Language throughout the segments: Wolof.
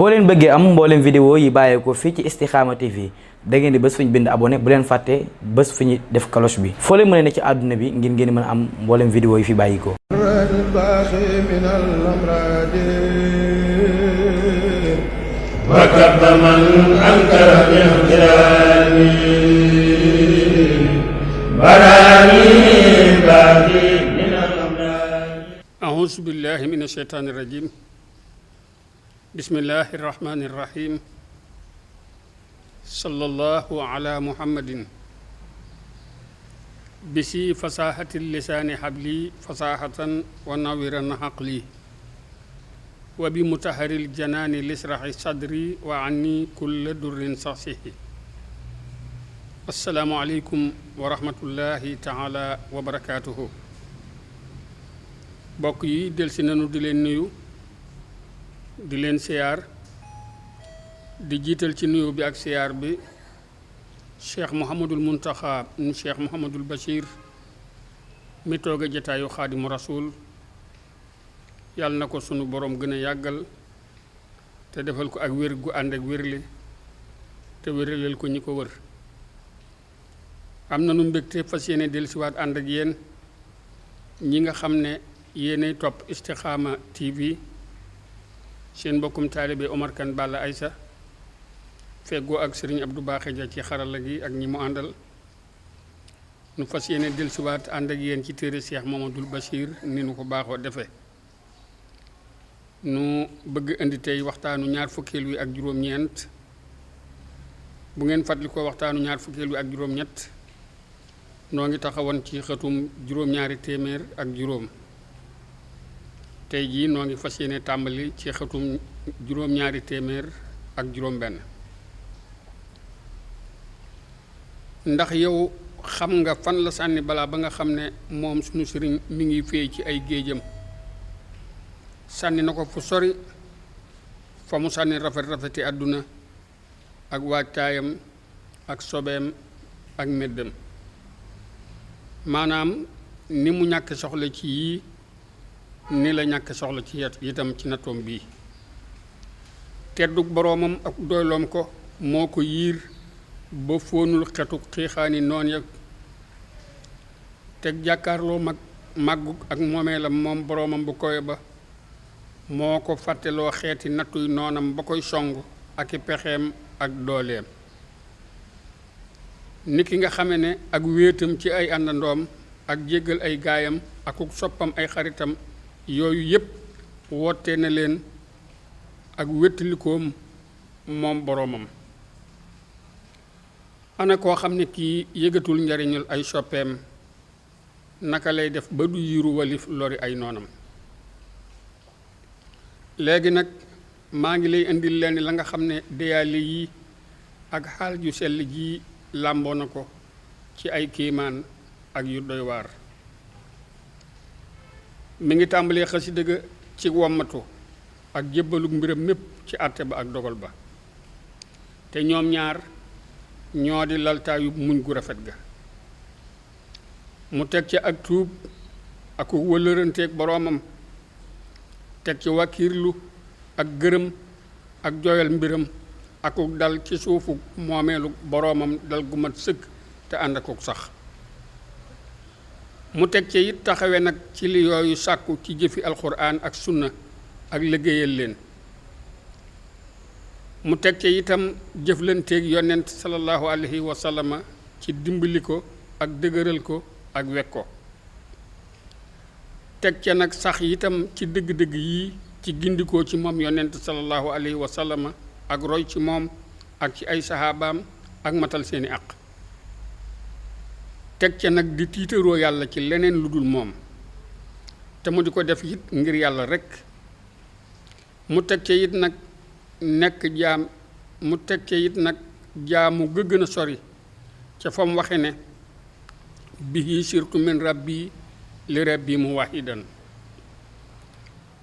boo leen bëggee am mboolem vidéo yi bàyyeekoo fii ci Istikhama TV da ngeen di bés fu ñu bind abonné bu leen fàtte bés fu ñu def cloche bi foo leen mën a ne ci àdduna bi ngir ngeen mën a am mboolem vidéo yi fi bàyyikoo وكب من أنكر باحترامي براني باقي من الأمراض أعوذ بالله من الشيطان الرجيم بسم الله الرحمن الرحيم صلى الله على محمد بسي فصاحة اللسان حبلي فصاحة ونورا عقلي وبمطهر الجنان لسرح صدري وعني كل در صحيح السلام عليكم ورحمة الله تعالى وبركاته bokk yi delsi nanu di leen nuyu di leen siyaar di jiital ci nuyu bi ak siyaar bi Cheikh Mouhamadul Muntaxa Cheikh Mouhamadul Bachir mi toog a jataayu Xaadimu Rasuul yàlla na ko sunu borom gën a yàggal te defal ko ak wér gu ànd ak wérle te wéraleel ko ñi ko wër am na nu mbégte fas yéene dellusiwaat ànd ak yéen ñi nga xam ne yéenay topp Istikhama TV seen mbokkum taalibe Omar Kane Balla Aïssa feggoo ak Serigne Abdou Baaxe Ja ci xarala gi ak ñi mu àndal nu fas yéene dellusiwaat ànd ak yéen ci téere Cheikh Mouhamadoul Bachir ni nu ko baaxoo defee nu bëgg indi tey waxtaanu ñaar fukkeel wi ak juróom-ñeent bu ngeen fàttali ko waxtaanu ñaar fukkeel wi ak juróom-ñett noo ngi taxawoon ci xëtum juróom-ñaari téeméer ak juróom tey jii noo ngi fas yéene tàmbali ci xëtum juróom-ñaari téeméer ak juróom-benn ndax yow xam nga fan la sànni balaa ba nga xam ne moom sunu sëriñ mi ngi féey ci ay géejam sànni na ko fu sori fa mu sànni rafeti àdduna ak waajtaayam ak sobeem ak meddam maanaam ni mu ñàkk soxla ci yii ni la ñàkk soxla ci itam ci nattoom bii teddug boroomam ak doyloom ko moo ko yiir ba fóonul xetu xiixaani noon ya teg jàkkaarloo màggug ak moomeelam moom boroomam bu koy ba moo ko fàtteloo xeeti nattuy noonam ba koy song ak i pexeem ak dooleem ni ki nga xame ne ak wéetam ci ay àndandoom ak jéggal ay gaayam akuk soppam ay xaritam yooyu yépp woote na leen ak wéttalikoom moom boroomam ana koo xam ne kii yëgatul njariñul ay soppeem naka lay def ba du yiru walif lori ay noonam léegi nag maa ngi lay indil leen la nga xam ne deyaale yi ak xaal ju sell ji làmboo na ko ci ay kiimaan ak yu doy waar mi ngi tàmbalee xasida ga ci wommatu ak jébbalug mbiram mépp ci àtte ba ak dogal ba te ñoom ñaar ñoo di laltaayu muñ gu rafet ga mu teg ci ak tuub ak wëllëranteeg boroomam teg ci wakiirlu ak gërëm ak joyal mbiram akuk dal ci suufu moomeelu boroomam dal gu mat sëkk te ànd akuk sax mu teg ci it taxawe nag ci li yooyu sàkku ci jëfi alxuraan ak sunna ak liggéeyal leen mu teg ci itam jëflanteeg yonent sallallahu alayhi wa sallama ci dimbali ko ak dëgëral ko ak wekk ko teg ca nag sax itam ci dëgg-dëgg yii ci gindikoo ci moom yonent sallallahu alayhi wa sallama ak roy ci moom ak ci ay saxaabaam ak matal seeni àq teg ca nag di tiitaroo yàlla ci leneen lu dul moom te mu di ko def it ngir yàlla rekk mu teg ca it nag jaamu gën a sori ca fa mu waxe ne bihi sirtu min rabbi li rabbi muwahidan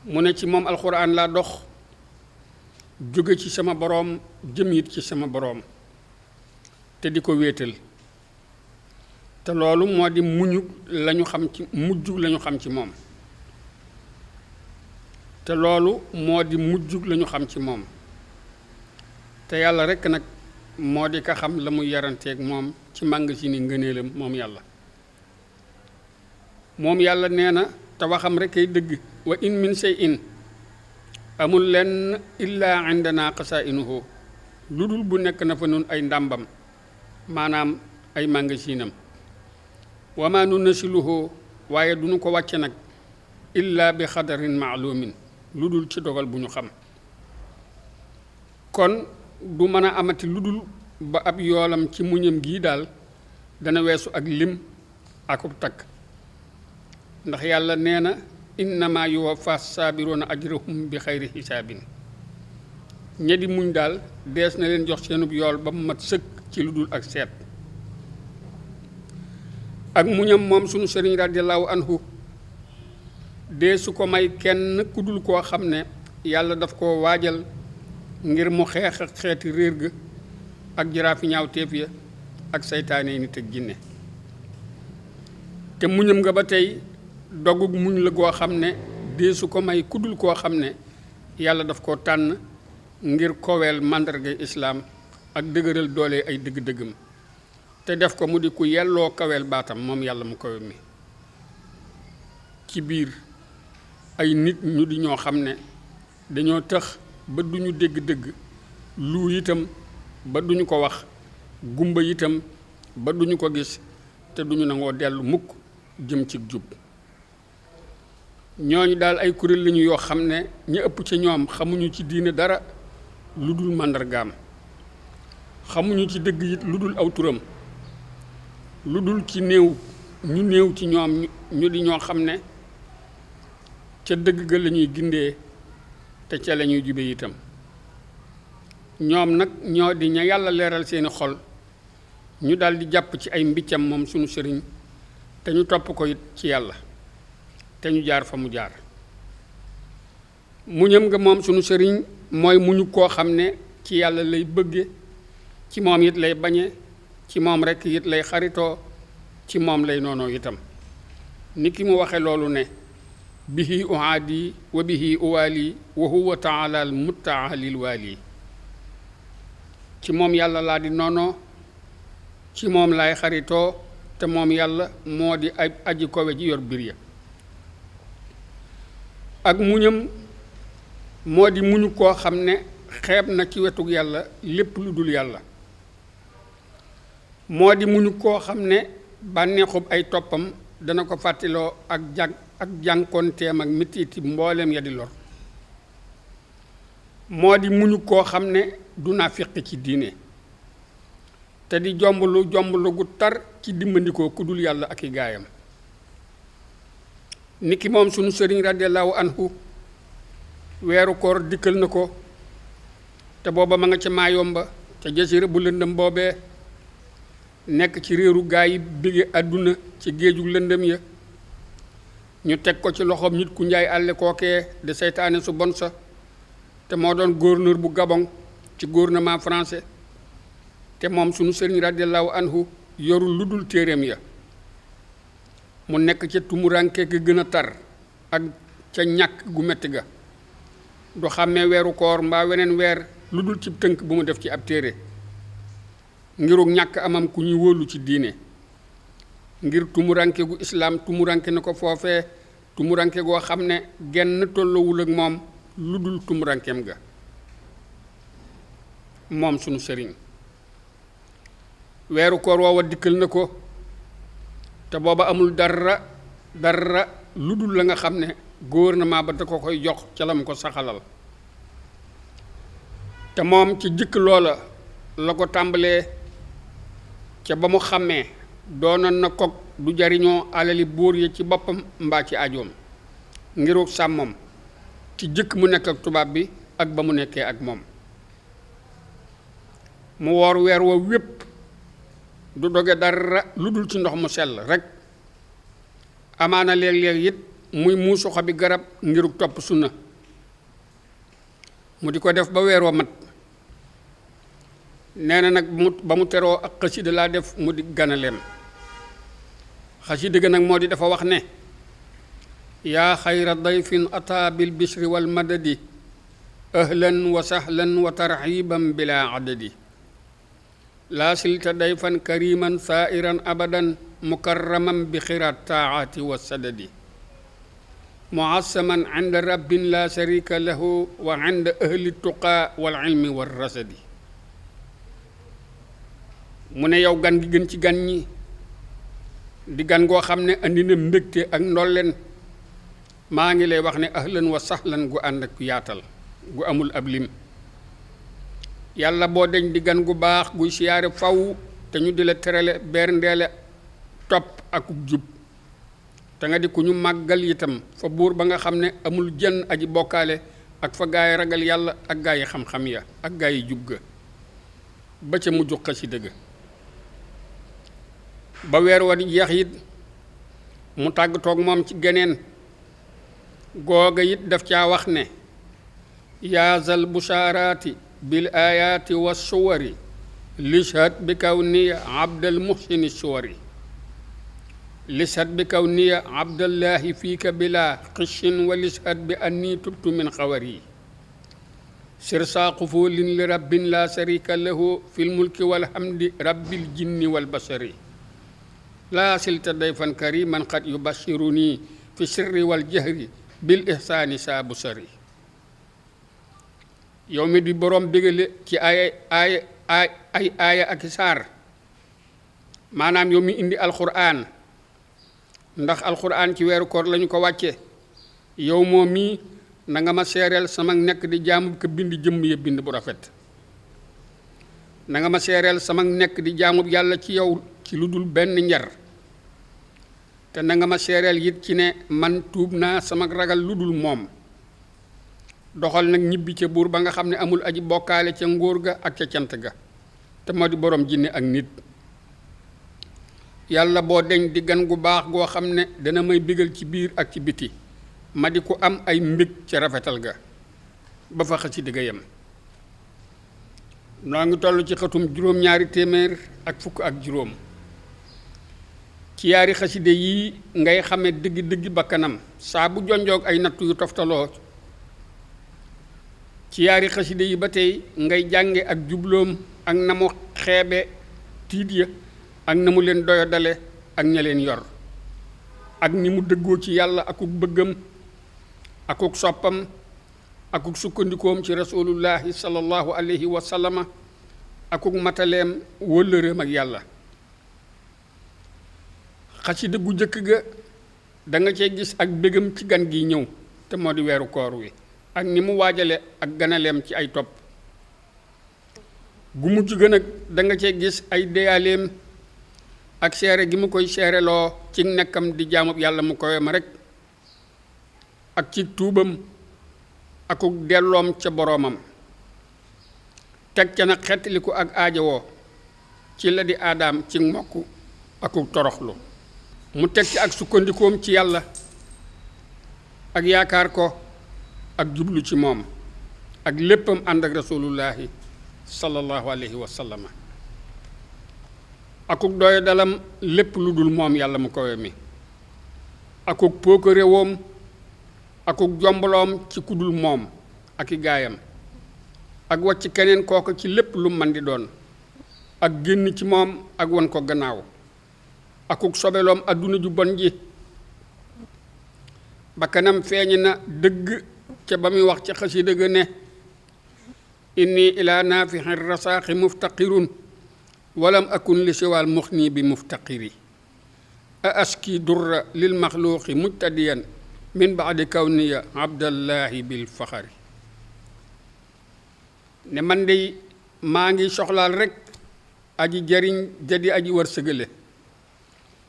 mu ne ci moom alxuraan laa dox jóge ci sama boroom jëm it ci sama boroom te di ko wéetal te loolu moo di mujjug lañu xam ci moom te loolu moo di mujjug lañu xam ci moom te yàlla rekk nag moo di ka xam la muy yaranteeg moom ci magasin yi ngëneelam moom yàlla. moom yàlla nee na te waxam rekk ay dëgg. wa in min shay'in amul lenn illaa indana xasaa'inuhu lu dul bu nekk na fa nun ay ndàmbam maanaam ay magasinam. wa ma nunazziluhu waaye du ñu ko wàcce nag illaa bi xadarin maalumin lu dul ci dogal bu ñu xam. kon du mën a amati lu dul ba ab yoolam ci muñam gii daal dana weesu ak lim akub takk. ndax yàlla nee na innama yuwaffa saabiroona ajrahum bi xayri xisaabin. ña di muñ daal dees na leen jox seenub yool ba mu mat sëkk ci lu dul ak seet. ak muñam moom sunu sëriñ radiyallahu anhu dee su ko may kenn ku dul koo xam ne yàlla daf koo waajal ngir mu xeex ak xeeti réer ga ak jaraafi ñaawteef ya ak saytaane yi nit ak jinne. te muñam nga ba tey dogug muñ la goo xam ne dee su ko may ku dul koo xam ne yàlla daf koo tànn ngir koweel màndargay islaam ak dëgëral doole ay dëgg-dëggam te def ko mu di ku yelloo kaweel baatam moom yàlla mu kawe mi. ci biir ay nit ñu di ñoo xam ne dañoo tëx ba duñu dégg dëgg, lu itam ba duñu ko wax, gumba itam ba duñu ko gis te duñu nangoo dellu mukk jëm ci jub. ñooñu daal ay kuréel lañu yoo xam ne ñi ëpp ci ñoom xamuñu ci diine dara lu dul màndargaam, xamuñu ci dëgg it lu dul aw turam, lu dul ci néew ñu néew ci ñoom ñu di ñoo xam ne ca dëgg ga la ñuy gindee te ca la ñuy jube itam. ñoom nag ñoo di ña yàlla leeral seeni xol ñu daal di jàpp ci ay mbiccam moom sunu sëriñ te ñu topp ko it ci yàlla te ñu jaar fa mu jaar. muñam nga moom sunu sëriñ mooy muñu koo xam ne ci yàlla lay bëgge, ci moom it lay bañe, ci moom rekk it lay xaritoo, ci moom lay noonoo itam. ni ki mu waxe loolu ne bihi uhaadi wa bihi uwaali wa huwa taala al muttaalil waali. ci moom yàlla laa di noonoo, ci moom laay xaritoo, te moom yàlla moo di ay aji kowe ji yor bir ya. ak muñam moo di muñu koo xam ne xeeb na ci wetug yàlla lépp lu dul yàlla. moo di muñu koo xam ne bànneexub ay toppam dana ko fàttiloo ak jànkoonteem ak metiti mbooleem ya di lor. moo di muñu koo xam ne du naafiq ci diine te di jomblu gu tar ci dimbandikoo ku dul yàlla ak i gaayam. niki moom sunu sëriñ radiyallahu anhu weeru koor dikkal na ko te booba ma nga ca Maayomba ca jasira bu lëndëm boobee nekk ci réeru gaa yi bige àdduna ci géeju lëndëm ya. ñu teg ko ci loxoom nit ku njaay àlle kookee de seytaane su bon sa te moo doon gouverneur bu Gabon ci gouvernement français te moom sunu sëriñ radiyallahu anhu yorul lu dul téeréem ya. mu nekk ca tumuranke ga gën a tar ak ca ñàkk gu metti ga, du xàmmee weeru koor mbaa weneen weer lu dul ci tënk bu mu def ci ab téere ngirug ñàkk amam ku ñuy wóolu ci diine, ngir tumuranke gu islaam tumuranke na ko foofee tumuranke goo xam ne genn tollowul ak moom lu dul tumurankeem ga. moom sunu sëriñ weeru koor woowa dikkal na ko te booba amul dara lu dul la nga xam ne gouvernement ba da ko koy jox ca lam ko saxalal. te moom ci jëkk loola la ko tàmbalee ca ba mu xàmmee doonoon na kok du jariñoo alali buur yi ci boppam mbaa ci ajoom ngirug sàmmam ci jëkk mu nekk ak tubaab bi ak ba mu nekkee ak moom. mu woor weer wa wépp du doge dara lu dul ci ndox mu sell rekk. amaana léeg-léeg it muy muusu xobi garab ngirug topp sunna. mu di ko def ba weer wa mat. nee na nag ba mu teroo ak xasida laa def mu di ganaleem. xasida ga nag moo di dafa wax ne yaa xayra dayfin ata bil bishri wal madadi ahlan wa sahlan wa tarxiban bila adadi laa silta dayfan kariman saairan abadan mukarraman bi xiraat taaati wa sadadi muassaman inda rabbin la sharika lahu wa inda ahli tuqaa wal ilmi war rasadi mu ne yow gan gi gën ci gan ñi di gan goo xam ne andi na mbégte ak ndolleen maa ngi lay wax ne ahlan wa sahlan gu ànd ak yaatal gu amul ab lim yàlla boo deñ di gan gu baax guy siyaare faw te ñu di la terale berndeele topp ak jub te nga di ku ñu màggal itam fa buur ba nga xam ne amul jenn aji bokkaale ak fa gaa yi ragal yàlla ak gaa yi xam-xam ya ak gaa yi jub ga ba ca mujj xasida ga ba weer wa di jeex it mu tàggatoog moom ci geneen googa it daf caa wax ne yaazal bushaaraati bil ayaati wa suwari lishad bi kaw niya abdal muhsini suwari lishad bi kaw niya abdallahi fiika bila xishin wa lishad bi anni tubtu min xawari sirsa qufulin li rabbin la sharika lahu fil mulki wal hamdi rabbil jinni wal bashari laa silta dayfan kariman qad yubashiruni fi sirri wal jahri bil ihsaani saabu sari yow mi di boroom bégale ci ay aaya ak saar maanaam yow mi indi alxuraan ndax alxuraan ci weeru koor lañu ko wàcce yow moom mii na nga ma seereel sama nekk di jaamub ko bind jëmm ya bind bu rafet na nga ma seereel sama nekk di jaamub yàlla ci yow ci lu dul benn njar te na nga ma seereel it ci ne man tuub naa sama ragal lu dul moom doxal nag ñibbi ca buur ba nga xam ne amul aji bokkaale ca ngóor ga ak ca cant ga te moo di boroom jinne ak nit yàlla boo deñ di gan gu baax goo xam ne dana may bégal ci biir ak ci biti ma di ku am ay mbég ca rafetal ga ba fa xasida ga yem noo ngi toll ci xatum juróom-ñaari téeméer ak fukk ak juróom ci yaari xaside yii ngay xame dëgg-dëgg bakkanam saa bu jonjoog ay nattu yu toftaloo ci yaari xaside yi ba tey ngay jànge ak jubloom ak na mu xeebe tiit ya ak na mu leen doyo dale ak ña leen yor ak ni mu dëggoo ci yàlla akuk bëggam akuk soppam akuk sukkandikoom ci rasulullahi sallallahu alayhi wa sallama akuk mataleem wëllëreem ak yàlla xasida gu jëkk ga da nga cee gis ak bégam ci gan gi ñëw te moo di weeru koor wi ak ni mu waajale ak ganaleem ci ay topp gu mujj ga nag da nga cee gis ay deyaaleem ak seere gi mu koy seereloo ci nekkam di jaamub yàlla mu koy ma rek ak ci tuubam akuk delloom ca boroomam teg ca nag xettaliku ak aajowoo ci la di aadaam ci mokk akuk toroxlu mu teg ci ak sukkandikoom ci yàlla ak yaakaar ko ak jublu ci moom ak léppam ànd ak rasulullahi sallallahu alayhi wa sallama akuk doy dalam lépp lu dul moom yàlla mu kowe mi akuk pookaréwoom akuk jombaloom ci kudul moom ak i gaayam ak wàcc keneen kooku ci lépp lu man di doon ak génn ci moom ak won ko gannaaw akuk sobeloom adduna ju bon ji bakkanam feeñ na dëgg ca ba muy wax ca xasida ga ne inni ila naafixi rasaaxi muftaqirun walam akun li siwaal muxni bi muftaqiri a aski durra lil maxluuqi mujtadiyan min baadi kawniya abdallahi bil faxari ne man de maa ngi soxlaal rekk aji jariñ jadi aji wërsëgale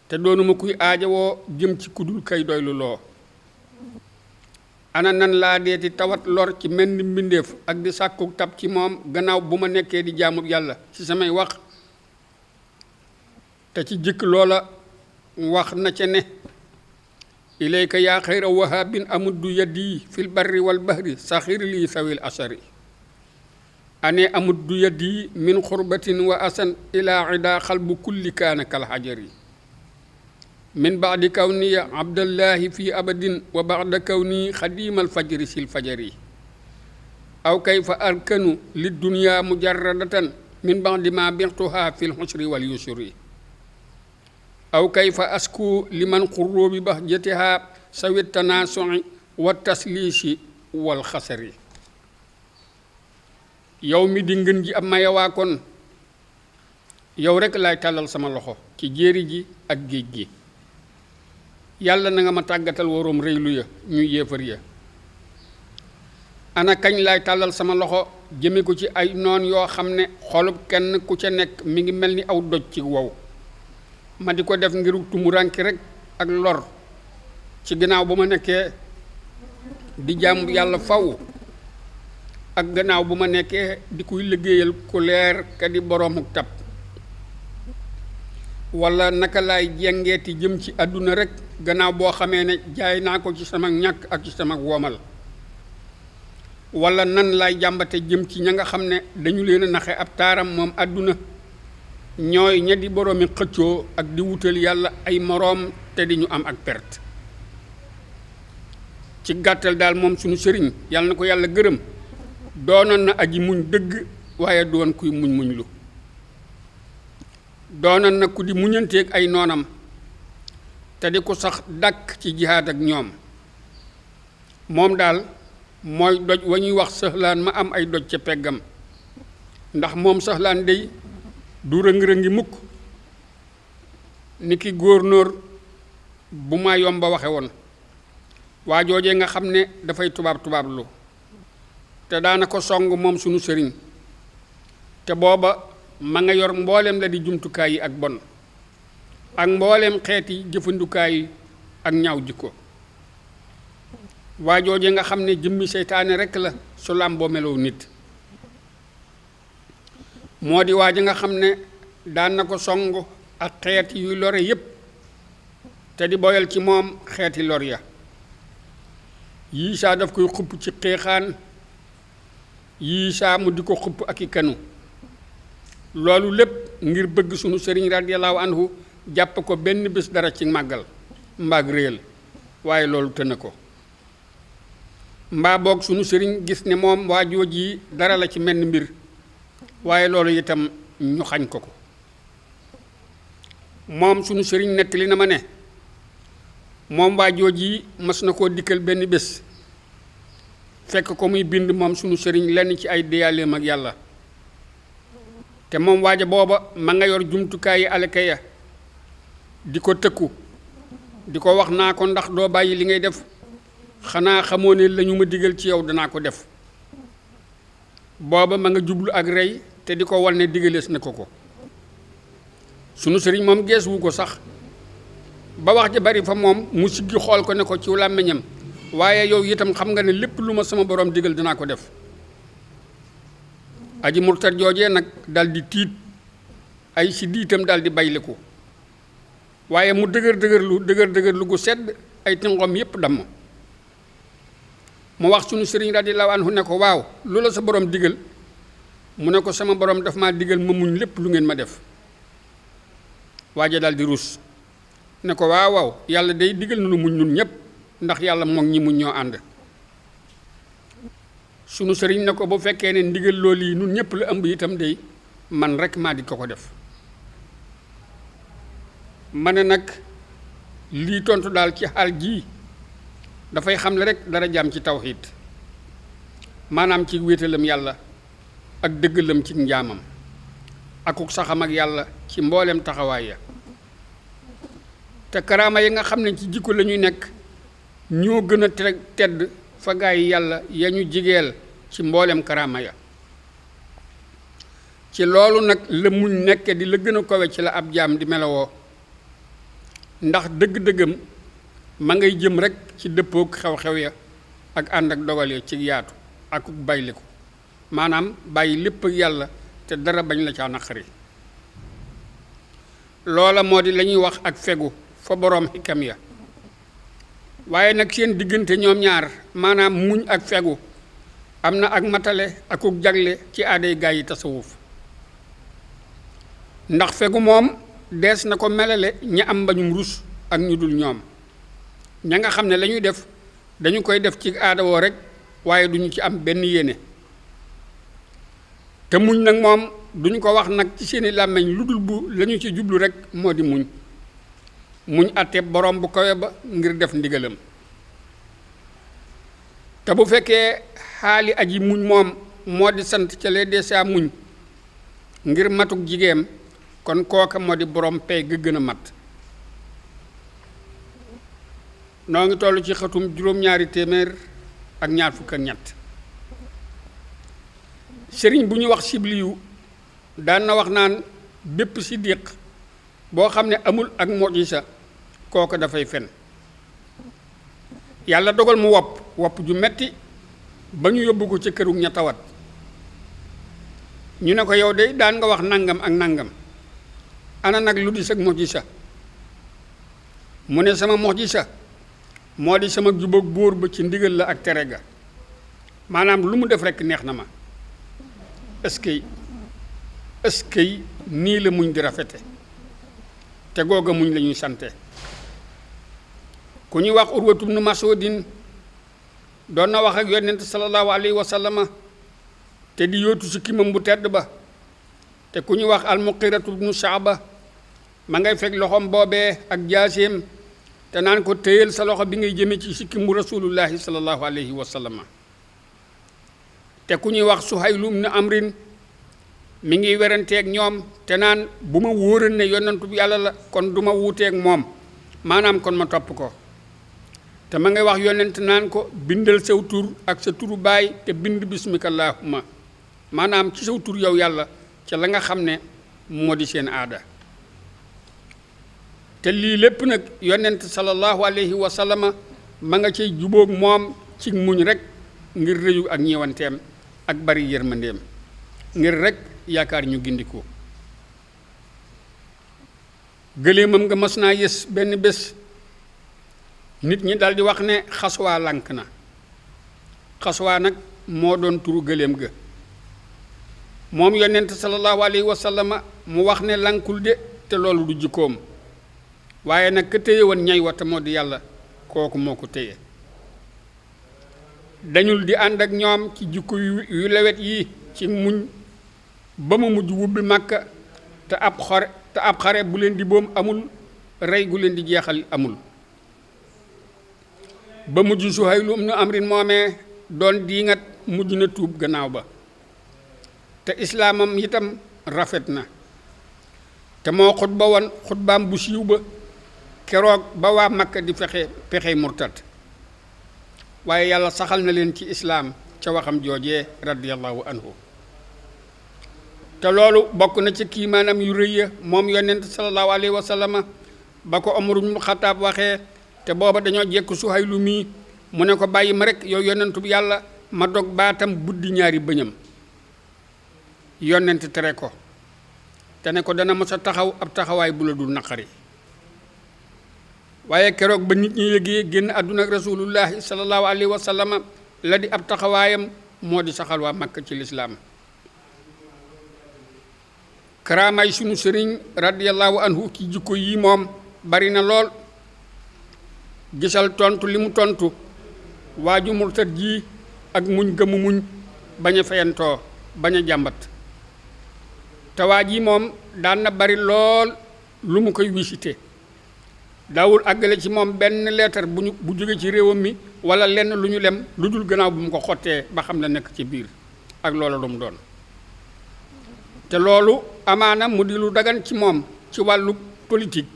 te doonuma kuy aajawoo jëm ci kudul kay doylu loo ana nan laa deeti tawat lor ci menn mbindéef ak di sàkku tab ci moom gannaaw bu ma nekkee di jaamub yàlla ci samay wax te ci jëkk loola wax na ca ne ilayka yaa xayra wahabin amuddu yaddi fil barri wal bahri saxir lii sawil asari ane amuddu yaddi min xurbatin wa asan ila ida xalbu kulli kaana kal xajari min baadi kawniya abdallahi fi abadin wa baada kawni xadimal fajri sil fajari aw kayfa arkanu li dunya mujarradatan min ba'di ma bi'tuha fil husri wal yusri aw kayfa asku liman qurru bi bahjatiha sawit tanasu'i wa taslisi wal xasari. yow mi di ngën ji ab mayawaa kon yow rekk laay tàllal sama loxo ci jéeri ji ak géej gi. yàlla na nga ma tàggatal waroom réylu ya ñu yéefar ya. ana kañ laay tàllal sama loxo jëme ko ci ay noon yoo xam ne xolub kenn ku ca nekk mi ngi mel ni aw doj ci wow, ma di ko def ngir tumuranki rek ak lor ci gannaaw bu ma nekkee di jàmm yàlla faw ak gannaaw bu ma nekkee di kuy liggéeyal ku leer ka di boroomu tab. wala naka laay jengeeti jëm ci àdduna rek gannaaw boo xamee ne jaay naa ko ci sama ñàkk ak ci sama womal. wala nan laay jàmbate jëm ci ña nga xam ne dañu leen a naxe ab taaram moom àdduna ñooy ña di boroomi xëccoo ak di wutal yàlla ay moroom te di ñu am ak perte. ci gàttal daal moom suñu sëriñ yàlla na ko yàlla gërëm doonoon na aji muñ dëgg waaye doon kuy muñ lu doonoon na ku di muñanteeg ay noonam te di ko sax dàkk ci jihaad ak ñoom. moom daal mooy doj wa ñuy wax Sahlaan ma am ay doj ca peggam, ndax moom Sahlaan dey du rëng-rëngi mukk ni ki góornóor bu ma yomba waxe woon. waa joojee nga xam ne dafay tubaab lu te daana ko song moom sunu sëriñ te booba ma nga yor mboolem la di jumtukaay yi ak bon ak mboolem xeeti jëfandukaay yi ak ñaaw jikko. waa joojee nga xam ne jëmmi seytaane rekk la su làmboo melow nit moo di waa ji nga xam ne daan na ko song ak xeeti yuy lore yépp te di boyal ci moom xeeti lor ya. yii saa daf koy xupp ci xeexaan, yii saa mu di ko xupp ak i kanu. loolu lépp ngir bëgg sunu sëriñ radiyallahu anhu jàpp ko benn bés dara ci màggal mbaag réel, waaye loolu tëna ko. mbaa boog sunu sëriñ gis ne moom waa jooj yi dara la ci menn mbir, waaye loolu itam ñu xañ ko ko. moom sunu sëriñ nettali na ma ne moom waa jooj yi mas na koo dikkal benn bés fekk ko muy bind moom sunu sëriñ lenn ci ay déyaaleem ak yàlla. te moom waaja booba ma nga yor jumtukaay yi alaka ya di ko tëkku di ko wax naa ko ndax doo bàyyi li ngay def, xanaa xamoo ne lañu ma digal ci yow danaa ko def. booba ma nga jublu ak rey te di ko wal ne digalees na ko. sunu sëriñ moom geesuwu ko sax ba wax ja bari fa moom mu siggi xool ko ne ko ci làmmiñam, waaye yow itam xam nga ne lépp lu ma sama borom digal danaa ko def. aji murtat joojee nag dal di tiit, ay si diitam dal di bayliku, waaye mu dëgër lu gu sedd ay tingoom yépp damm. mu wax sunu sëriñ radiyallahu anhu ne ko waaw lu la sa borom digal? mu ne ko sama borom daf maa digal ma muñ lépp lu ngeen ma def. waaja dal di rus ne ko waaw yàlla day digal nu muñ nun ñépp, ndax yàlla moom ñi muñ ñoo ànd. sunu sëriñ ne ko bu fekkee ne ndigal loolu yi nun ñépp la ëmb itam day man rek maa di ko def. ma ne nag lii tontu daal ci xaal jii dafay xamle rek dara jaam ci tawxiid, maanaam ci wéetalam yàlla ak dëggalam ci njaamam akuk saxam ak yàlla ci mboolem taxawaay ya. te karaama yi nga xam ne ci jikko la ñuy nekk ñoo gën a tedd fa gaa yi yàlla ya ñu jigeel ci mboolem karaama ya. ci loolu nag la muñ nekk di la gën a kowe ci la ab jaam di melowoo, ndax dëgg-dëggam ma ngay jëm rekk ci dëppook xew-xew ya ak ànd ak dogal ya ci yaatu ak bayliku, maanaam bàyyi lépp ak yàlla te dara bañ la caa naqari. loola moo di la ñuy wax ak fegu fa boroom xikam ya. waaye nag seen diggante ñoom ñaar, maanaam muñ ak fegu, am na ak matale akuk jagle ci aaday gaa yi tasawuf. ndax fegu moom dees na ko melale ña am mbañum rus ak ñu dul ñoom. ña nga xam ne la ñuy def dañu koy def ci aada woo rek, waaye duñu ci am benn yéene, te muñ nag moom duñ ko wax nag ci seeni làmmiñ lu dul bu lañu ci jublu rek moo di muñ àtte borom bu kawe ba ngir def ndigalam. te bu fekkee xaali aji muñ moom moo di sant ca lee dee saa muñ ngir matuk jigéem kon kooka moo di borom pay ga gën a mat. noo ngi toll ci xatum juróom-ñaari téeméer ak ñaar fukk ak ñett. sëriñ bu ñu wax sibliyu daan na wax naan bépp siddiq boo xam ne amul ak mujisa kooka dafay fen. yàlla dogal mu wopp ju metti ba ñu yóbbu ko ca këru ña tawat ñu ne ko yow de daan nga wax nangam ak nangam ana nag lu di sag mujisa mu ne sama mujisa moo di sama jubóog buur ba ci ndigal la ak tere ga maanaam lu mu def rekk neex na ma. est-ce que nii la muñ di rafete te googa muñ la ñuy sante. ku ñuy wax Urwatu bnu Mas'udin doon na wax ak yonent sallallahu alayhi wa sallama te di yóotu si kimam bu tedd ba te ku ñuy wax Al-Muqiratu bnu Shaaba ma ngay fekk loxoom boobee ak jaaseem te naan ko téyel sa loxo bi ngay jëme ci sikkimu rasulullahi sallallahu alayhi wa sallama. te ku ñuy wax Suhaylu bnu Amrin mi ngi weranteeg ñoom te naan bu ma wóoran ne yonentu yàlla la kon du ma wuuteeg moom maanaam kon ma topp ko. te ma ngay wax yonent naan ko bindal saw tur ak sa turu baay te bind bismika allahumma maanaam ci saw tur yow yàlla ca la nga xam ne moo di seen aada. te lii lépp nag yonent sallallahu alayhi wa sallama ma nga cay jubóog moom ci muñ rek ngir rëyu ak ñeewanteem ak bari yërmandeem ngir rek yaakaar ñu gindiku. gëléemam nga mas naa yës benn bés nit ñi daldi wax ne xaswaa lànk na. xaswaa nag moo doon turu gëléem ga moom yonent sallallahu alayhi wa sallama mu wax ne lànkul de te loolu du jikkoom waaye nag ka téye woon ñay wa te moo di yàlla kooku moo ko téye. dañul di ànd ak ñoom ci jikko yu lewet yi ci muñ ba mu mujj wubbi Màkka te ab xare bu leen di boom amul rey gu leen di jeexal amul. ba mujj Suhaylu ibnu Amrin moomee doon diingat mujj na tuub gannaaw ba te islaamam itam rafet na te moo xutba woon xutbaam bu siiw ba keroog ba waa Makka di pexey murtad waaye yàlla saxal na leen ci islaam ca waxam joojee radiyallahu anhu. te loolu bokk na ci kii maanaam yu rëy ya moom yonent sallallahu alayhi wa sallama ba ko Umar ibn Xattaab waxee te booba dañoo jekk Suhaylu mii mu ne ko bàyyi ma rek yow yonentu bi yàlla ma dog baatam buddi ñaari bëñam. yonent tere ko te ne ko dana mos a taxaw ab taxawaay bu la dul naqari. waaye keroog ba nit ñi yëgee génn àdduna ak rasulullahi sallallahu alayhi wa sallama la di ab taxawaayam moo di saxal waa Makka ci lislaam. karaamaay sunu sëriñ radiyallahu anhu ci jikko yi moom bari na lool. gisal tontu li mu tontu waaju murtad ji ak muñ gëmu muñ bañ a fayantoo bañ a jàmbat. te waa ji moom daan na bari lool lu mu koy visité daawul àggale ci moom benn leetar bu jóge ci réewam mi wala lenn lu ñu lem lu dul gannaaw bu mu ko xottee ba xam la nekk ci biir ak loola lu mu doon. te loolu amaana mu di lu dagan ci moom ci wàllu politique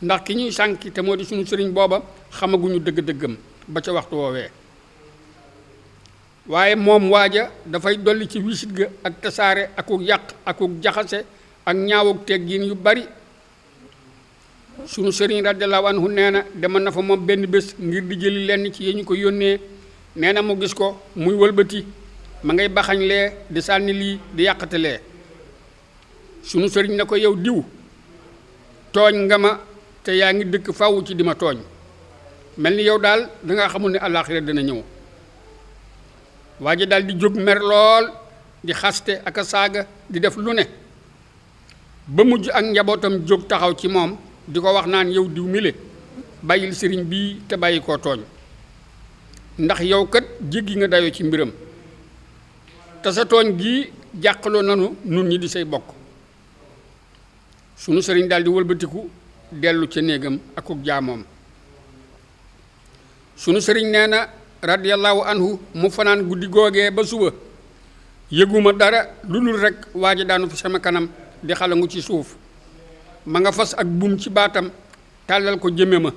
ndax ki ñuy sànki te moo di suñu sëriñ booba xamaguñu dëgg-dëggam ba ca waxtu woowee. waaye moom waaja dafay dolli ci wisit ga ak tasaare akuk yàq akuk jaxase ak ñaawuk teggin yu bari. sunu sëriñ radiyallahu anhu nee na demoon na fa moom benn bés ngir di jëli lenn ci yéen ñu ko yónnee nee na mu gis ko muy wëlbati ma ngay baxañ lee di sànni lii di yàqate lee. sunu sëriñ ne ko yow diw tooñ nga ma te yaa ngi dëkk fàww ci di ma tooñ mel ni yow daal danga xamul ne àllaaxira dina ñëw. waa ji daal di jóg mer lool di xaste ak a saaga di def lu ne ba mujj ak njabootam jóg taxaw ci moom di ko wax naan yow diw mile bàyyil sëriñ bii te bàyyi koo tooñ ndax yow kat jéggi nga dayoo ci mbiram. te sa tooñ gii jàqaloo nanu nun ñi di say bokk. sunu sëriñ daal di wëlbatiku dellu ca néegam akuk jaamoom. sunu sëriñ nee na radiyallahu anhu mu fanaan guddi googee ba suba yëguma dara lu dul rekk waa ji daanu fi sama kanam di xalangu ci suuf, ma nga fas ak buum ci baatam tàllal ko jëme ma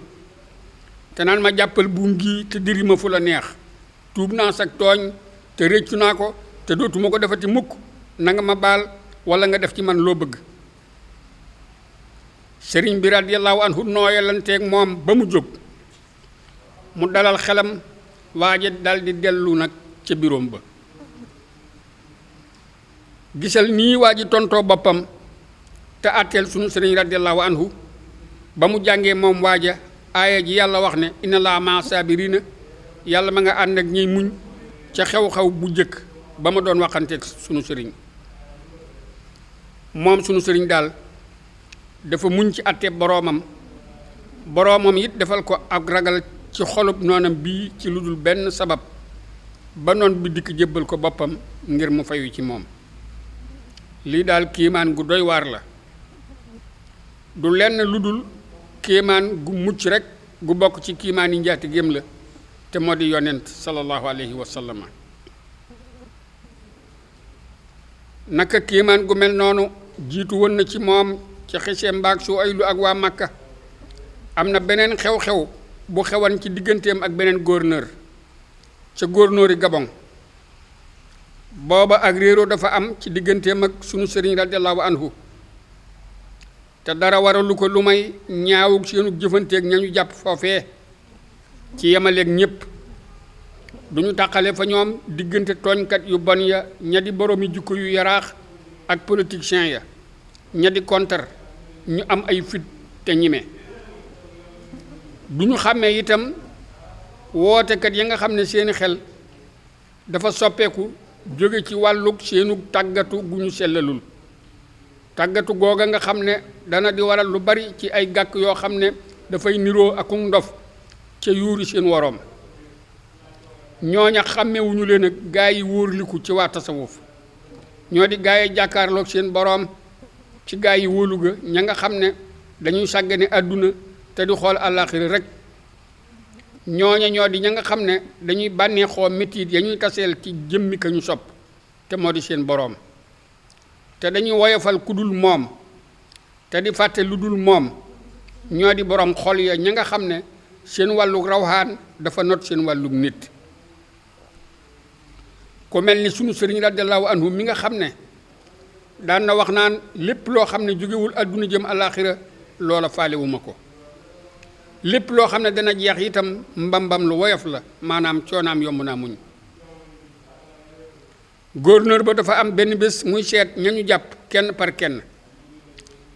te naan ma jàppal buum gi te diri ma fu la neex, tuub naa sag tooñ te réccu naa ko te dootuma ko defati mukk, na nga ma baal walla nga def ci man loo bëgg. sëriñ bi radiyallahu anhu nooyalanteeg moom ba mu jóg, mu dalal xelam, waaje daldi dellu nag ca biroom ba. gisal nii waa ji tontoo boppam te àtteel sunu sëriñ radiyallahu anhu ba mu jàngee moom waaja aaya ji yàlla wax ne inna laa maa saabiriina, yàlla ma nga ànd ak ñiy muñ ca xew-xew bu jëkk ba ma doon waxanteeg sunu sëriñ. moom sunu sëriñ daal dafa muñ ci àtte boroomam it defal ko ak ragal ci xolub noonam bii ci lu dul benn sabab ba noon bi dikk jébbal ko boppam ngir mu fayu ci moom. lii daal kéemaan gu doy waar la, du lenn lu dul kéemaan gu mucc rekk gu bokk ci kéemaan yi njaati géem la, te moo di yonent sallallahu alayhi wa sallam. naka kéemaan gu mel noonu jiitu woon na ci moom ci xisee mbaag su aylu ak waa Makka. am na beneen xew-xew bu xewan ci digganteem ak beneen gouverneur ca gouverneur yi Gabon. booba ak réeroo dafa am ci digganteem ak sunu sëriñ radiyallahu anhu te dara waralu ko lu may ñaawug seenu jëfanteeg ñañu jàpp foofee ci yemaleeg ñépp, duñu tàqale fa ñoom diggante tooñkat yu bon ya, ña di boroomi jukko yu yaraax ak politiciens ya, ña di kontar ñu am ay fit te ñime. duñu xàmmee itam wootekat ya nga xam ne seeni xel dafa soppeeku jóge ci wàllug seenu tàggatu gu ñu sellalul, tàggatu googa nga xam ne dana di waral lu bari ci ay gàkk yoo xam ne dafay niroo ak ndof ca yuuri seen woroom. ñooña xàmmewuñu leen ak gaa yi wóorliku ci waa tasawuf, ñoo di gaa yi jàkkaarloog seen boroom ci gaa yi wóolu ga, ña nga xam ne dañuy sàggane àdduna te di xool àllaaxira rek. ñooña ñoo di ña nga xam ne dañuy bànneexoo metit ya ñuy taseel ci jëmmi ka ñu sopp te moo di seen boroom, te dañuy woyofal ku dul moom te di fàtte lu dul moom. ñoo di boroom xol ya ña nga xam ne seen wàllug rawxaan dafa not seen wàllug nit. ku mel ni sunu sëriñ radiyallahu anhu mi nga xam ne daan na wax naan lépp loo xam ne jógewul àdduna jëm àllaaxira loola faalewuma ko, lépp loo xam ne dana jeex itam mbambam lu woyof la, maanaam coonaam yomb naa muñ. gouverneur ba dafa am benn bés muy seet ñañu jàpp kenn par kenn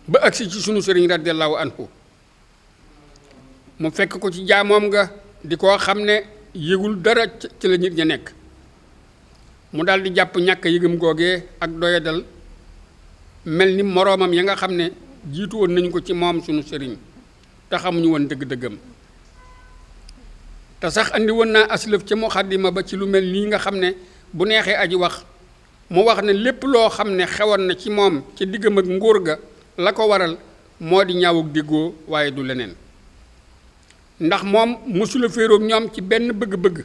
ba agsi ci sunu sëriñ radiyallahu anhu. mu fekk ko ci jaamoom nga di koo xam ne yëgul dara ci la nit ña nekk. mu daal di jàpp ñàkk yëgam googee ak doyadal mel ni moroomam ya nga xam ne jiitu woon nañu ko ci moom sunu sëriñ te xamuñu woon dëgg-dëggam. te sax andi woon naa aslëf ca muxaddima ba ci lu mel nii nga xam ne bu neexee aji wax mu wax ne lépp loo xam ne xewoon na ci moom ci diggam ak nguur ga la ko waral moo di ñaawug déggoo waaye du leneen. ndax moom mësula féeroog ñoom ci benn bëgg-bëgg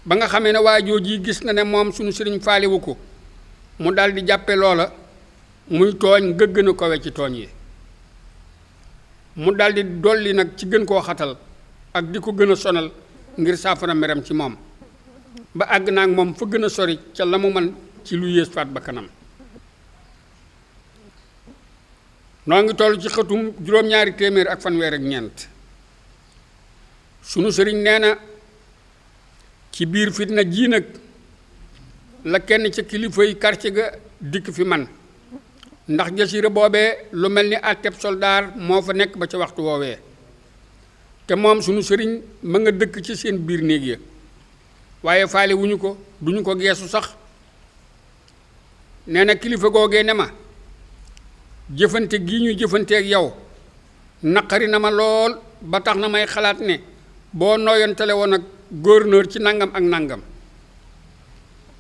ba nga xamee ne waa jooji gis na ne moom sunu sëriñ faalewu ko, mu daal di jàppe loola muy tooñ nga gën a kowe ci tooñ yi. mu daal di dolli nag ci gën koo xatal ak di ko gën a sonal ngir saafara meram ci moom ba àgg naag moom fa gën a sori ca la mu man ci lu yées faat ba kanam. noo ngi toll ci xëtum juróom-ñaari téeméer ak fanweer ak ñeent. sunu sëriñ nee na ci biir fitna jii nag la kenn ca kilifay quartier ga dikk fi man, ndax jasira boobee lu mel ni àtteb soldaar moo fa nekk ba ca waxtu woowee, te moom sunu sëriñ ma nga dëkk ci seen biir néeg ya, waaye faale wuñu ko, duñu ko geesu sax. nee na kilifa googee ne ma jëfante gii ñuy jëfanteeg yow naqari na ma lool ba tax na may xalaat ne boo nooyantale woon ak gouverneur ci nangam ak nangam.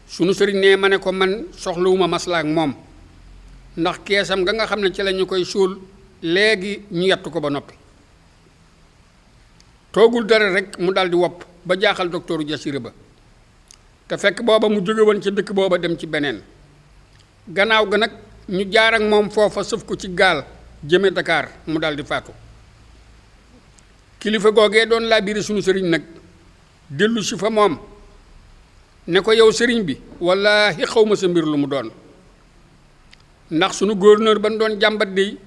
sunu sëriñ ne ma ne ko man soxlawuma maslaa ak moom ndax keesam nga xam ne ci la ñu koy suul léegi ñu yett ko ba noppi. toogul dara rek mu daldi wopp ba jaaxal docteur Jasira ba te fekk booba mu jóge woon ci dëkk booba dem ci beneen gannaaw ga nag ñu jaar ak moom foofa sëf ko ci gaal jëme Dakar mu daldi faatu. kilifa googee doon laa biire sunu sëriñ nag dellu si fa moom ne ko yow sëriñ bi wallaahi xawma sa mbir lu mu doon ndax sunu gouverneur ba doon jàmbat dey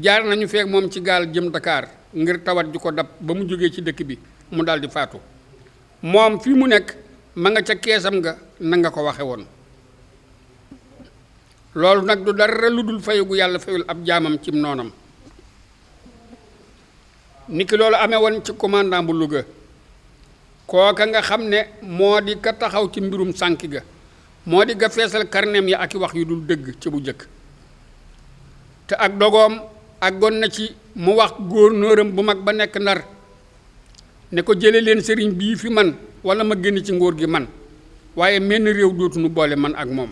jaar nañu feek moom ci gaal jëm Dakar ngir tawat ju ko dab ba mu jógee ci dëkk bi mu daldi faatu moom fii mu nekk ma nga ca keesam nga na nga ko waxe woon. loolu nag du dara lu dul fayu gu yàlla fayul ab jaamam cim noonam. niki loolu amee woon ci commandant bu Louga kooka nga xam ne moo di ka taxaw ci mbirum sànk ga moo di ga feesal karneem ya ak i wax yu dul dëgg ci bu jëkk te ak dogoom àggoon na ci mu wax gouverneuram bu mag ba nekk Ndar ne ko jële leen sëriñ bii fi man wala ma génn ci nguur gi man waaye menn réew dootuñu boole man ak moom.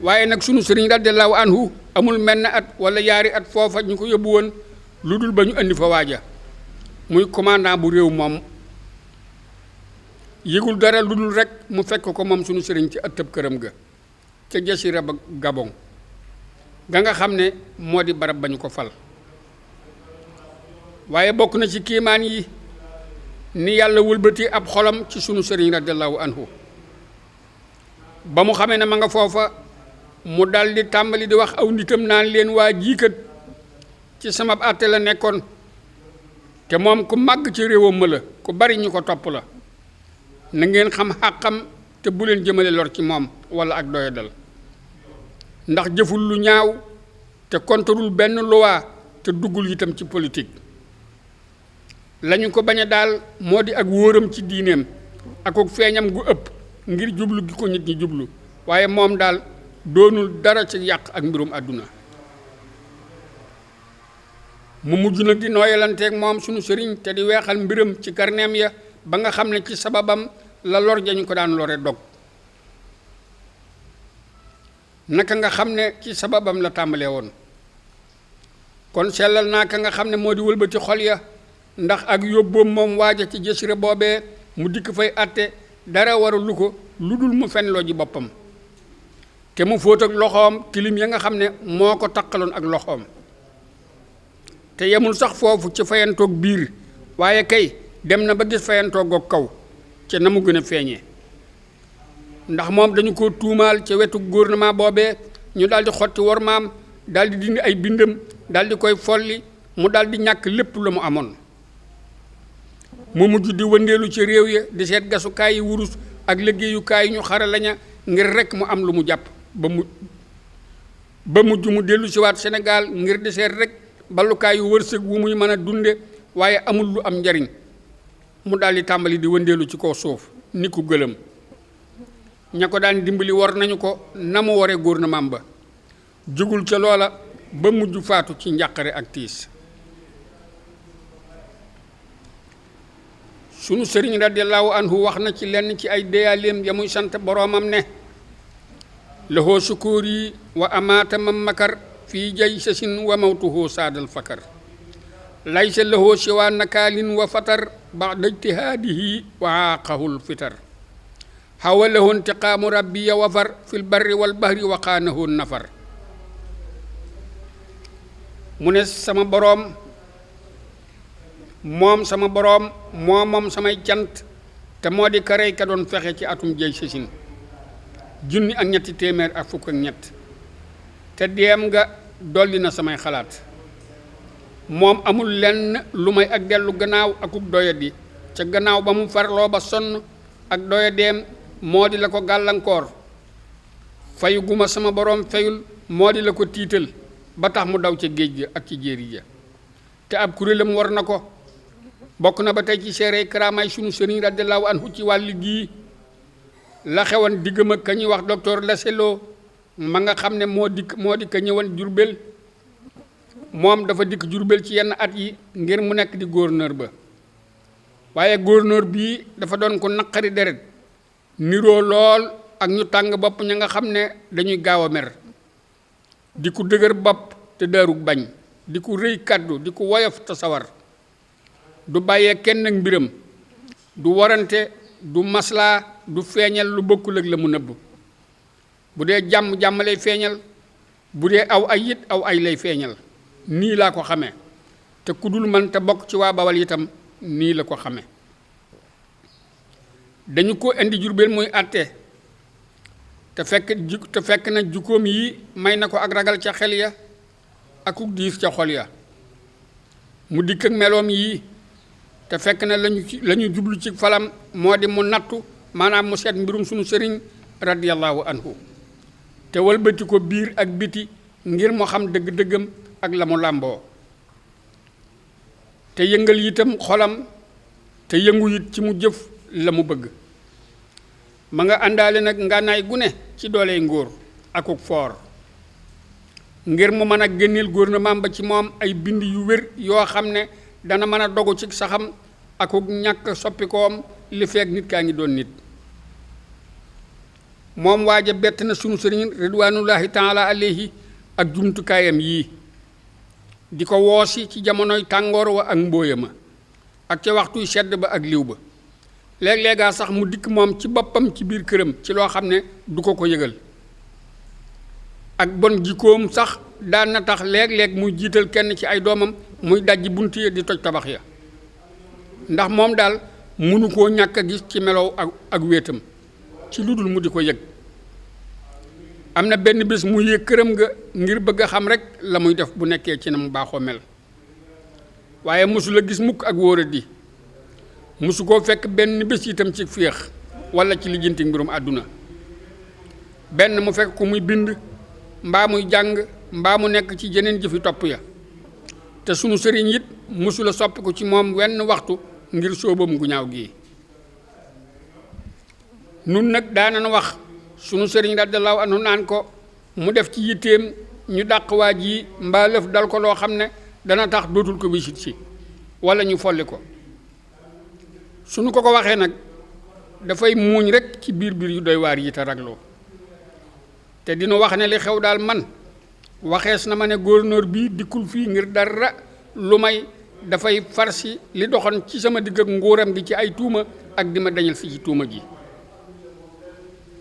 waaye nag sunu sëriñ radiyallaahu anhu amul menn at wala yaari at foofa ñu ko yóbbu woon lu dul ba ñu indi fa waaja muy commandant bu réew moom yëgul dara lu dul rek mu fekk ko moom sunu sëriñ ci ëttëb këram ga ca Jasira ba Gabon ga nga xam ne moo di barab ba ñu ko fal. waaye bokk na ci kiimaan yi ni yàlla wëlbati ab xolam ci sunu sëriñ radiyallaahu anhu ba mu xamee ne ma nga foofa mu daldi tàmbali di wax aw nitam naan leen waa jiikat ci sama àtte la nekkoon te moom ku màgg ci réewam ma la ku bari ñu ko topp la na ngeen xam xàqam te bu leen jëmale lor ci moom wala ak doyadal ndax jëful lu ñaaw te kontarul benn loi te duggul itam ci politique. lañu ko bañ a daal moo di ak wóoram ci diineem ak feeñam gu ëpp ngir jublu gi ko nit ñi jublu waaye moom daal doonul dara ci yàq ak mbirum àdduna. mu mujj nag di nooyalanteeg moom sunu sëriñ te di weexal mbiram ci karneem ya ba nga xam ne ci sababam la lor jañu ko daan lore dog naka nga xam ne ci sababam la tàmbalee woon. kon sellal naa ka nga xam ne moo di wëlbati xol ya ndax ak yóbboom moom waaja ci Jasira boobee mu dikk fay àtte dara waralu ko lu dul mu fenloo ji boppam te mu fóot ak loxoom tilim ya nga xam ne moo ko taqaloon ak loxoom te yemul sax foofu ci fayantoog biir waaye kay dem na ba gis fayantoog ak kaw ca na mu gën a feeñee ndax moom dañu ko tuumaal ca wetu gouvernement boobee ñu daldi xotti wormaam daldi dindi ay bindam daldi koy folli mu daldi ñàkk lépp lu mu amoon. mu mujj di wëndeelu ci réew ya di seet gasukaay yi wurus ak liggéeyukaay yi ñu xara laña ngir rekk mu am lu mu jàpp ba mujj mu dellu siwaat Sénégal ngir di seet rek ballukaay yu wërsëg wu muy mën a dunde waaye amul lu am njariñ mu daldi tàmbali di wëndeelu ci kaw suuf ni ku gëlëm. ña ko daan dimbali war nañu ko na mu waree gouvernement ba jugul ca loola ba mujj faatu ci njàqare ak tiis. sunu sëriñ radiyallaahu anhu wax na ci lenn ci ay déyaaleem ya muy sant boroomam ne lahoo sukuur yi wa amaata mam makar fii jay sasin wa mawtuhoo saadal fakar laysa lahoo siwaa nakaalin wa fatar ba'da ijtihaadihi wa aaqahul fitar hawa lahoo intiqaamu rabbiya wafar fil barri wal bahri wa qaanahoo nafar. mu ne sama boroom moom moom samay cant te moo di karey ka doon fexe ci atum jay sasin 1,327 te deem nga dolli na samay xalaat moom amul lenn lu may ak dellu gannaaw akuk doyadi ca gannaaw ba mu farloo ba sonn ak doyadeem moo di la ko gàllankoor fayu guma sama boroom fayul moo di la ko tiital ba tax mu daw ca géej ga ak ci jéeri ja te ab kuréelam war na ko. bokk na ba tey ci seere karaamaay sunu sëriñ radiyallaahu anhu ci wàll gii la xewoon diggam ak ka ñuy wax docteur Lasello ma nga xam ne moo di ka ñëwoon Jurbel moom dafa dikk Jurbel ci yenn at yi ngir mu nekk di gouverneur ba waaye gouverneur bii dafa doon ko naqari deret niroo lool ak ñu tàng bopp ña nga xam ne dañuy gaaw a mer, di ku dëgër bopp te daarug bañ, di ku rëy kàddu, di ku woyof te sawar, du bàyyee kenn ak mbiram, du warante, du maslaa, du feeñal lu bokkul ak la mu nëbb. bu dee jàmm lay feeñal, bu dee aw ay it aw ay lay feeñal. nii laa ko xamee, te ku dul man te bokk ci waa Bawal itam nii la ko xamee. dañu ko indi Jurbel muy àtte te fekk na jukkoom yi may na ko ak ragal ca xel ya akuk diis ca xol ya. mu dikk ak meloom yii te fekk na lañu jublu ci falam moo di mu nattu, maanaam mu seet mbirum sunu sëriñ radiyallahu anhu, te walbati ko biir ak biti ngir mu xam dëgg-dëggam ak la mu làmboo, te yëngal itam xolam te yëngu it ci mu jëf la mu bëgg. ma nga àndaale nag ngànnaay gu ne ci dooley ngóor akuk foor, ngir mu mën a génneel gouvernement ba ci moom ay bind yu wér yoo xam ne dana mën a dogu ci saxam akuk ñàkk soppikoom li feek nit kaa ngi doon nit. moom waaja bett na sunu sëriñ ridwanullahi taala alayhi ak jumtukaayam yii, di ko woosi ci jamonoy tàngoor wa ak mbóoya ma ak ca waxtuy sedd ba ak liw ba. léeg-léegaa sax mu dikk moom ci boppam ci biir këram ci loo xam ne du ko yëgal. ak bon jikkoom sax daan na tax léeg-léeg muy jiital kenn ci ay doomam muy dajji bunt ya di toj tabax ya, ndax moom daal mënu koo ñàkk a gis ci melow ak wéetam ci lu dul mu di ko yëg. am na benn bés mu yéeg këram nga ngir bëgg a xam rek la muy def bu nekkee ci na mu baaxoo mel, waaye mosu la gis mukk ak wóoradi, mosu koo fekk benn bés itam ci féex walla ci lijjanti mbirum àdduna. benn mu fekk ku muy bind mbaa muy jàng mbaa mu nekk ci jeneen jëfi topp ya, te sunu sëriñ it mosu la soppi ko ci moom wenn waxtu ngir sóobam gu ñaaw gii. nun nag daana wax sunu sëriñ radiyallahu anhu naan ko mu def ci yitteem ñu dàq waa ji mbaa lëf dal ko loo xam ne dana tax dootul ko wisit si walla ñu folli ko. suñu ko waxee nag dafay muuñ rekk ci biir yu doy waar yi te ragloo, te dina wax ne li xew daal man waxees na ma ne gouverneur bii dikkul fii ngir dara lu may dafay farsi li doxoon ci sama digg ak nguuram gi ci ay tuuma ak di ma dañal fi ci tuuma ji.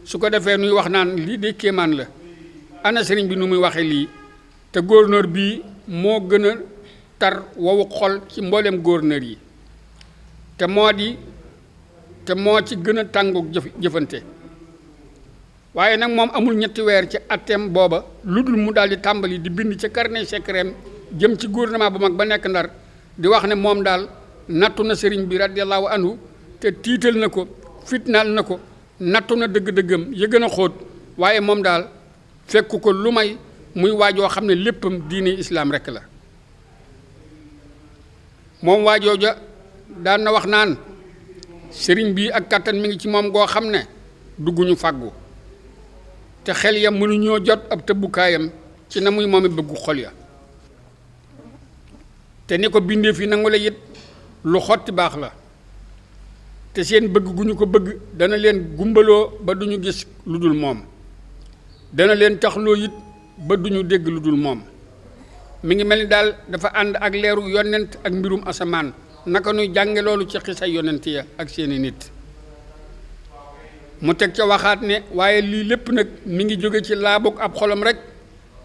su ko defee nuy wax naan lii de kéemaan la, ana sëriñ bi nu muy waxee lii, te gouverneur bii moo gën a tar wowu xol ci mboolem gouverneur yi, te moo ci gën a tàngook jëfante. waaye nag moom amul ñetti weer ci atteem booba lu dul mu daal di tàmbali di bind ca carnet secret jëm ci gouvernement bu mag ba nekk Ndar di wax ne moom daal nattu na sëriñ bi radiyallahu anhu te tiital na ko, fitnaal na ko, nattu na dëgg-dëggam ya gën a xóot, waaye moom daal fekku ko lu may muy waajoo xam ne léppam diine islaam rekk la. moom waajooja daan na wax naan sëriñ bi ak kàttan mi ngi ci moom goo xam ne dugguñu fàggu, te xel ya mënuñoo jot ab tëbbukaayam ci na muy moome bëggu xol ya. te ni ko bindee fi nangu la it lu xotti baax la, te seen bëgg gu ñu ko bëgg dana leen gumbaloo ba duñu gis lu dul moom, dana leen taxloo it ba duñu dégg lu dul moom. mi ngi mel ni daal dafa ànd ak leeru yonent ak mbirum asamaan, naka nuy jànge loolu ci xisay yonent ya ak seeni nit. mu teg ca waxaat ne waaye lii lépp nag mi ngi jóge ci laabug ab xolam rek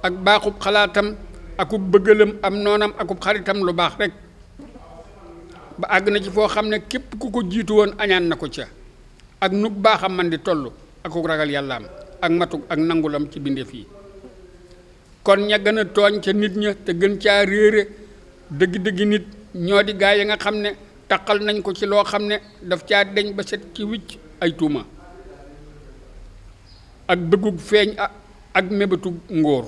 ak baaxub xalaatam akub bëggalam am noonam akub xaritam lu baax rek, ba àgg na ci foo xam ne képp ku ko jiitu woon añaan na ko ca ak nug baaxam man di toll akuk ragal yàllaam ak matuk ak nangulam ci bindeef yi. kon ña gën a tooñ ca nit ña te gën caa réere dëgg-dëggi nit ñoo di gaa yi nga xam ne taqal nañ ko ci loo xam ne daf caa deñ ba set ci wicc ay tuuma ak bëggug feeñ ak mébétug ngóor.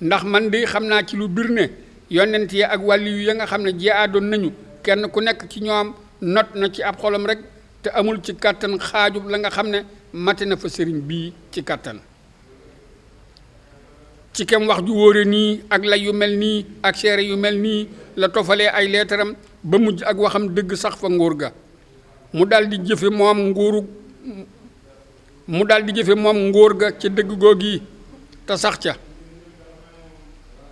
ndax man di xam naa ci lu bir ne yonent yi ak wàlli yu ya nga xam ne jiyaadoon nañu kenn ku nekk ci ñoom not na ci ab xolam rek te amul ci kàttan xaajub la nga xam ne mate na fa sëriñ bii ci kàttan. ci kem wax ju wóore nii ak lay yu mel nii ak seere yu mel nii la tofalee ay leetaram ba mujj ak waxam dëgg sax fa ngóor ga mu daldi jëfe moom nguur ga ci dëgg googi te sax ca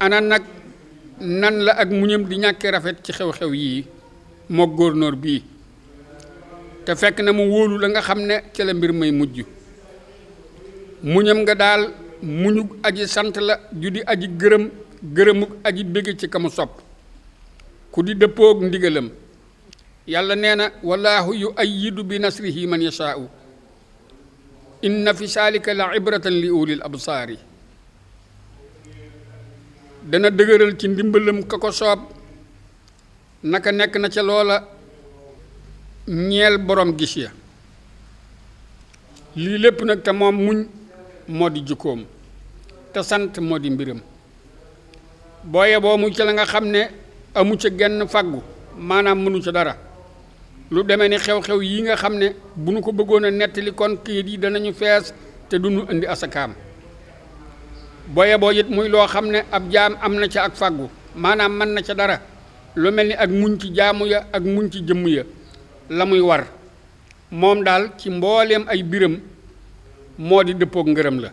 ana nag nan la ak muñam di ñàkke rafet ci xew-xew yii moo góornóor bii te fekk na mu wóolu la nga xam ne ca la mbir may mujj muñam nga daal muñu aji sant la ju di aji gërëmuk aji bégg ci kamu sopp ku di dëppoog ndigalam yàlla nee na wallaahu yu ayyidu bi nasrihi man yashaa'u inna fi saalika la ibratan li ulil absaari dana dëgëral ci ndimbalam ka ko soob naka nekk na ca loola ñeel borom gis ya lii lépp nag te moom muñ moo di jukkoom te sant moo di mbiram booye boo mu ca la nga xam ne amu ca genn faggu maanaam mënu ca dara lu demee ni xew-xew yi nga xam ne bu nu ko bëggoon a nettali kon kayit yi danañu fees te du nu indi asakaam booye boo it muy loo xam ne ab jaam am na ca ak faggu maanaam mën na ca dara lu mel ni ak muñ ci jaamu ya ak muñ ci jëmm ya la muy war moom daal ci mbooleem ay biram moo di dëppook ngërëm la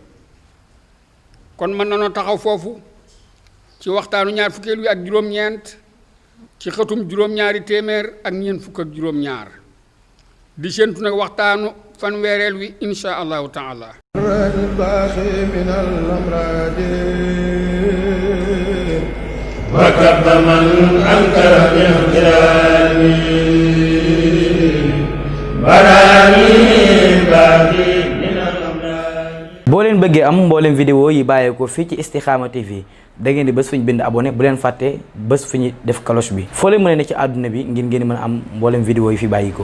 kon mën nanoo taxaw foofu ci waxtaanu ñaar fukkeel wi ak juróom-ñeent ci xëtum juróom-ñaari téeméer ak ñeent fukk ak juróom-ñaar di séentu nag waxtaanu fanweereel wi insha allahu taala وكب من أنكر باحترامي براني باقي من الأمراض. boo leen bëggee am mboolem vidéo yi bàyyeekoo fii ci Istikhama TV da ngeen di bés fu ñu bind abonné bu leen fàtte bés fu ñu def cloche bi foo leen mën a ne ci àdduna bi ngir ngeen mën a am mboolem vidéo yi fi bàyyikoo